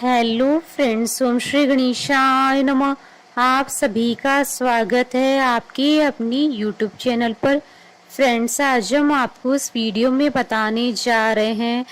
Hello friends, ओम श्री गणेशाय नमः। आप सभी का स्वागत है आपके अपनी यूट्यूब चैनल पर। फ्रेंड्स, आज हम आपको इस वीडियो में बताने जा रहे हैं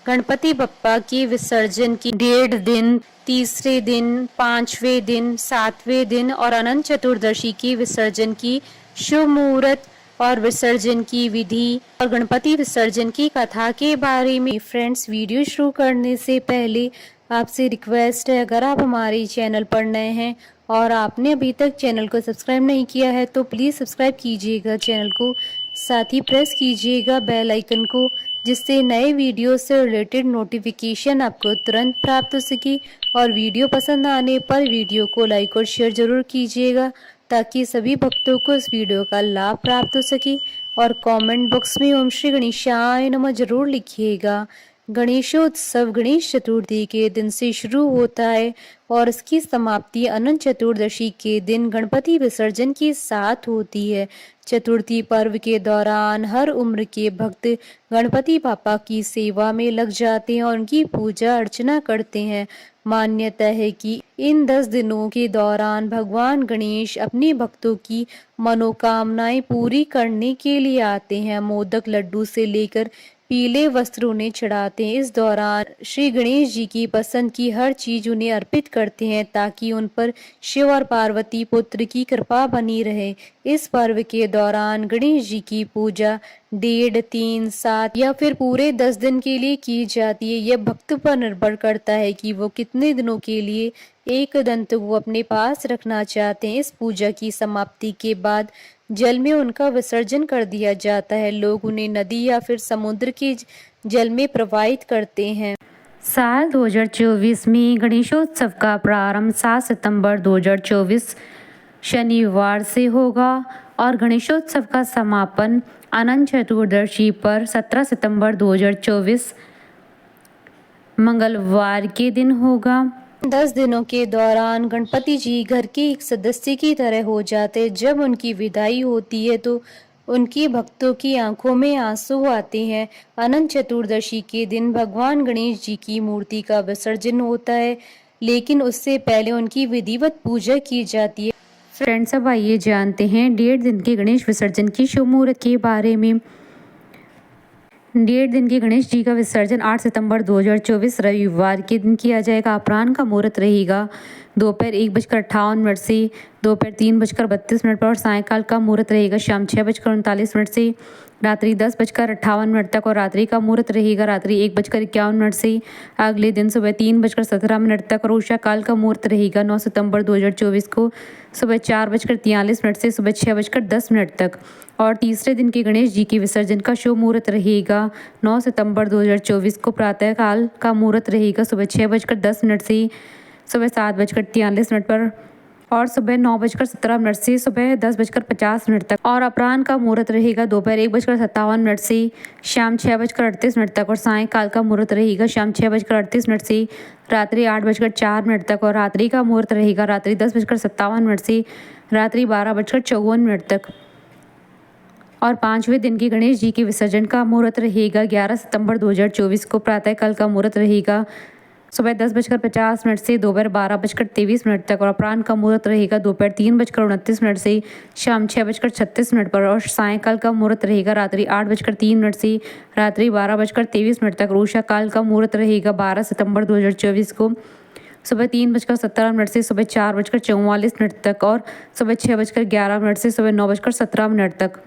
गणपति बप्पा के विसर्जन की डेढ़ दिन, तीसरे दिन, पांचवें दिन, सातवें दिन और अनंत चतुर्दशी की विसर्जन की शुभ मुहूर्त और विसर्जन की विधि और गणपति विसर्जन की कथा के बारे में। फ्रेंड्स, वीडियो शुरू करने से पहले आपसे रिक्वेस्ट है, अगर आप हमारे चैनल पर नए हैं और आपने अभी तक चैनल को सब्सक्राइब नहीं किया है तो प्लीज़ सब्सक्राइब कीजिएगा चैनल को, साथ ही प्रेस कीजिएगा बेल आइकन को, जिससे नए वीडियो से रिलेटेड नोटिफिकेशन आपको तुरंत प्राप्त हो सके। और वीडियो पसंद आने पर वीडियो को लाइक और शेयर जरूर कीजिएगा ताकि सभी भक्तों को इस वीडियो का लाभ प्राप्त हो सके। और कमेंट बॉक्स में ओम श्री गणेशाय नमः जरूर लिखिएगा। गणेशोत्सव गणेश चतुर्थी के दिन से शुरू होता है और इसकी समाप्ति अनंत चतुर्दशी के दिन गणपति विसर्जन के साथ होती है। चतुर्थी पर्व के दौरान हर उम्र के भक्त गणपति बापा की सेवा में लग जाते हैं और उनकी पूजा अर्चना करते हैं। मान्यता है कि इन 10 दिनों के दौरान भगवान गणेश अपने भक्तों की मनोकामनाएं पूरी करने के लिए आते हैं। मोदक लड्डू से लेकर पीले वस्त्र उन्हें चढ़ाते हैं। इस दौरान श्री गणेश जी की पसंद की हर चीज उन्हें अर्पित करते हैं ताकि उन पर शिव और पार्वती पुत्र की कृपा बनी रहे। इस पर्व के दौरान गणेश जी की पूजा 1.5, 3, 7 या फिर पूरे 10 दिन के लिए की जाती है। यह भक्त पर निर्भर करता है कि वो कितने दिनों के लिए एक दंत को अपने पास रखना चाहते हैं। इस पूजा की समाप्ति के बाद जल में उनका विसर्जन कर दिया जाता है। लोग उन्हें नदी या फिर समुद्र के जल में प्रवाहित करते हैं। साल 2024 में गणेशोत्सव का प्रारंभ 7 सितंबर 2024 शनिवार से होगा और गणेशोत्सव का समापन अनंत चतुर्दशी पर 17 सितंबर 2024 मंगलवार के दिन होगा। 10 दिनों के दौरान गणपति जी घर के एक सदस्य की तरह हो जाते। जब उनकी विदाई होती है तो उनके भक्तों की आंखों में आंसू आते हैं। अनंत चतुर्दशी के दिन भगवान गणेश जी की मूर्ति का विसर्जन होता है, लेकिन उससे पहले उनकी विधिवत पूजा की जाती है। फ्रेंड्स, अब आइए जानते हैं 1.5 दिन के गणेश विसर्जन की शुभ मुहूर्त के बारे में। 1.5 दिन के गणेश जी का विसर्जन 8 सितंबर 2024 रविवार के दिन किया जाएगा। अपराह्न का मुहूर्त रहेगा दोपहर 1:58 से दोपहर 3:32 पर और सायंकाल का मुहूर्त रहेगा शाम 6:39 से रात्रि 10:58 तक और रात्रि का मुहूर्त रहेगा रात्रि 1:51 से अगले दिन सुबह 3:17 तक और उषा काल का मुहूर्त रहेगा 9 सितंबर 2024 को सुबह 4:43 से सुबह 6:10 तक। और तीसरे दिन के गणेश जी के विसर्जन का शुभ मुहूर्त रहेगा 9 सितंबर 2024 को प्रातः काल का मुहूर्त रहेगा सुबह 6:10 से सुबह 7:43 पर और सुबह 9:17 से सुबह 10:50 तक। और अपराह्न का मुहूर्त रहेगा दोपहर 1:57 से शाम 6:38 तक और सायंकाल का मुहूर्त रहेगा शाम 6:38 से रात्रि 8:04 तक और रात्रि का मुहूर्त रहेगा रात्रि 10:57 से रात्रि 12:54 तक। और पांचवें दिन के गणेश जी के विसर्जन का मुहूर्त रहेगा 11 सितंबर 2024 को प्रातःकाल का मुहूर्त रहेगा सुबह 10:50 से दोपहर 12:23 तक और अपराह्न का मुहूर्त रहेगा दोपहर 3:29 से शाम 6:36 पर और सायंकाल का मुहूर्त रहेगा रात्रि 8:03 से रात्रि 12:23 तक। उषा काल का मुहूर्त रहेगा 12 सितंबर 2024 को सुबह 3:17 से सुबह 4:44 तक और सुबह 6:11 से सुबह 9:17 तक।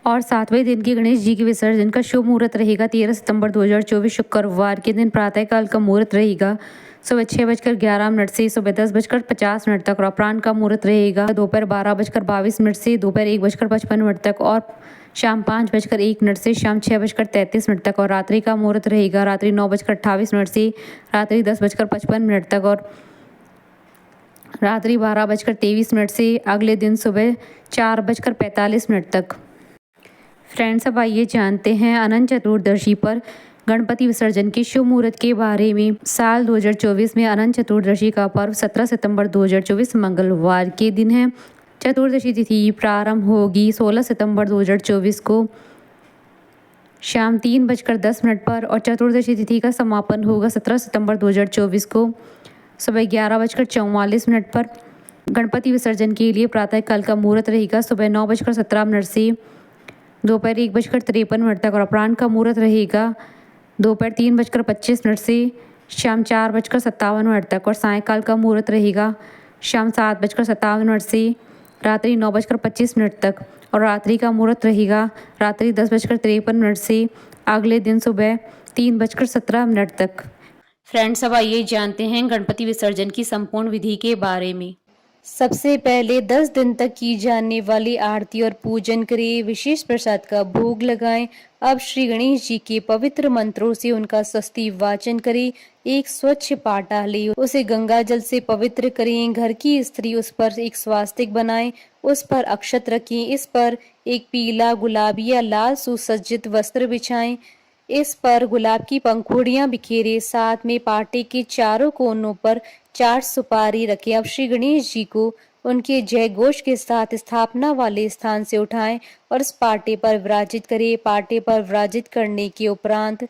और सातवें दिन के गणेश जी के विसर्जन का शुभ मुहूर्त रहेगा 13 सितंबर 2024 शुक्रवार के दिन प्रातःकाल का मुहूर्त रहेगा सुबह 6:11 से सुबह 10:50 तक और अपराह्न का मुहूर्त रहेगा दोपहर 12:22 से दोपहर 1:55 तक और शाम 5:01 से शाम 6:33 तक। और रात्रि का मुहूर्त रहेगा रात्रि 9:28 से रात्रि 10:55 तक और रात्रि 12:23 से अगले दिन सुबह 4:45 तक। फ्रेंड्स, अब आइए जानते हैं अनंत चतुर्दशी पर गणपति विसर्जन के शुभ मुहूर्त के बारे में। साल 2024 में अनंत चतुर्दशी का पर्व 17 सितंबर 2024 मंगलवार के दिन है। चतुर्दशी तिथि प्रारंभ होगी 16 सितंबर 2024 को शाम 3:10 पर और चतुर्दशी तिथि का समापन होगा 17 सितंबर 2024 को सुबह 11:44 पर। गणपति विसर्जन के लिए प्रातःकाल का मुहूर्त रहेगा सुबह 9:17 से दोपहर 1:53 तक और अपराह्न का मुहूर्त रहेगा दोपहर 3:25 से शाम 4:57 तक और सायंकाल का मुहूर्त रहेगा शाम 7:57 से रात्रि 9:25 तक और रात्रि का मुहूर्त रहेगा रात्रि 10:53 से अगले दिन सुबह 3:17 तक। फ्रेंड्स, अब आइए जानते हैं गणपति विसर्जन की संपूर्ण विधि के बारे में। सबसे पहले 10 दिन तक की जाने वाली आरती और पूजन करें, विशेष प्रसाद का भोग लगाएं। अब श्री गणेश जी के पवित्र मंत्रों से उनका स्वस्ति वाचन करें। एक स्वच्छ पाटा ले, उसे गंगा जल से पवित्र करें। घर की स्त्री उस पर एक स्वास्तिक बनाएं, उस पर अक्षत रखें। इस पर एक पीला, गुलाबी या लाल सुसज्जित वस्त्र बिछाएं। इस पर गुलाब की पंखुड़ियां बिखेरे, साथ में पाटे के चारों कोनों पर 4 सुपारी रखें। अब श्री गणेश जी को उनके जय घोष के साथ स्थापना वाले स्थान से उठाएं और इस पाटे पर विराजित करें। पाटे पर विराजित करने के उपरांत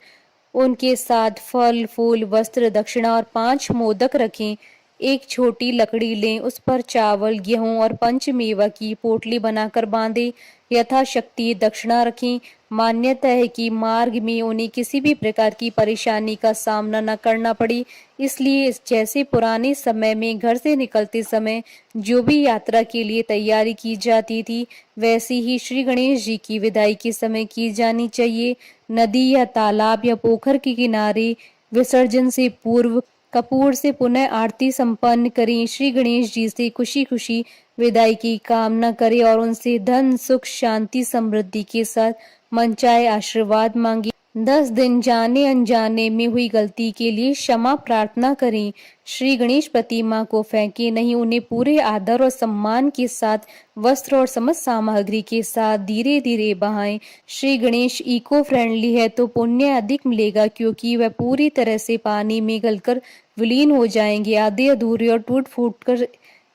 उनके साथ फल, फूल, वस्त्र, दक्षिणा और 5 मोदक रखें। एक छोटी लकड़ी लें, उस पर चावल, गेहूं और पंचमेवा की पोटली बनाकर बांधें। यथाशक्ति दक्षिणा रखें। मान्यता है कि मार्ग में उन्हें किसी भी प्रकार की परेशानी का सामना न करना पड़े, इसलिए जैसे पुराने समय में घर से निकलते समय जो भी यात्रा के लिए तैयारी की जाती थी, वैसी ही श्री गणेश जी की विदाई के समय की जानी चाहिए। नदी या तालाब या पोखर के किनारे विसर्जन से पूर्व कपूर से पुनः आरती संपन्न करें। श्री गणेश जी से खुशी खुशी विदाई की कामना करें और उनसे धन, सुख, शांति, समृद्धि के साथ मनचाहे आशीर्वाद मांगे। 10 दिन जाने अनजाने में हुई गलती के लिए क्षमा प्रार्थना करें। श्री गणेश प्रतिमा को फेंके नहीं, उन्हें पूरे आदर और सम्मान के साथ वस्त्र और समस्त सामग्री के साथ धीरे धीरे बहाएं। श्री गणेश इको फ्रेंडली है तो पुण्य अधिक मिलेगा, क्योंकि वह पूरी तरह से पानी में गलकर विलीन हो जाएंगे। आधे अधूरे और टूट फूट कर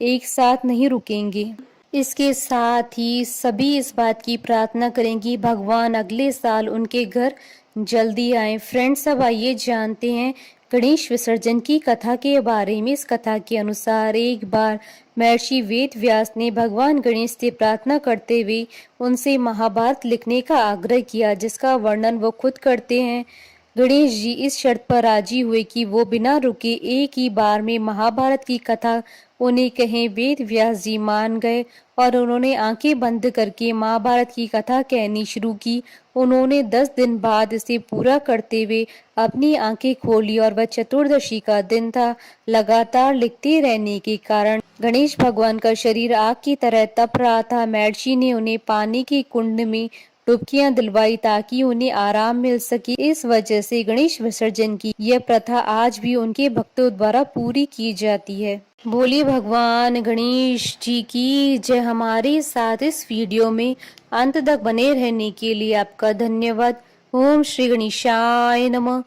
एक साथ नहीं रुकेंगे। इसके साथ ही सभी इस बात की प्रार्थना करेंगी भगवान अगले साल उनके घर जल्दी आए। फ्रेंड्स, अब आइए जानते हैं गणेश विसर्जन की कथा के बारे में। इस कथा के अनुसार एक बार महर्षि वेद व्यास ने भगवान गणेश से प्रार्थना करते हुए उनसे महाभारत लिखने का आग्रह किया, जिसका वर्णन वो खुद करते हैं। गणेश जी इस शर्त पर राजी हुए कि वो बिना रुके एक ही बार में महाभारत की कथा उन्हें कहें। वेद व्यास जी मान गए और उन्होंने आंखें बंद करके महाभारत की कथा कहनी शुरू की। उन्होंने 10 दिन बाद इसे पूरा करते हुए अपनी आंखें खोली और वह चतुर्दशी का दिन था। लगातार लिखते रहने के कारण गणेश भगवान का शरीर आग की तरह तप रहा था। महर्षि ने उन्हें पानी के कुंड में डुबकियां दिलवाई ताकि उन्हें आराम मिल सके। इस वजह से गणेश विसर्जन की यह प्रथा आज भी उनके भक्तों द्वारा पूरी की जाती है। बोलिए भगवान गणेश जी की जय। हमारे साथ इस वीडियो में अंत तक बने रहने के लिए आपका धन्यवाद। ओम श्री गणेशाय नमः।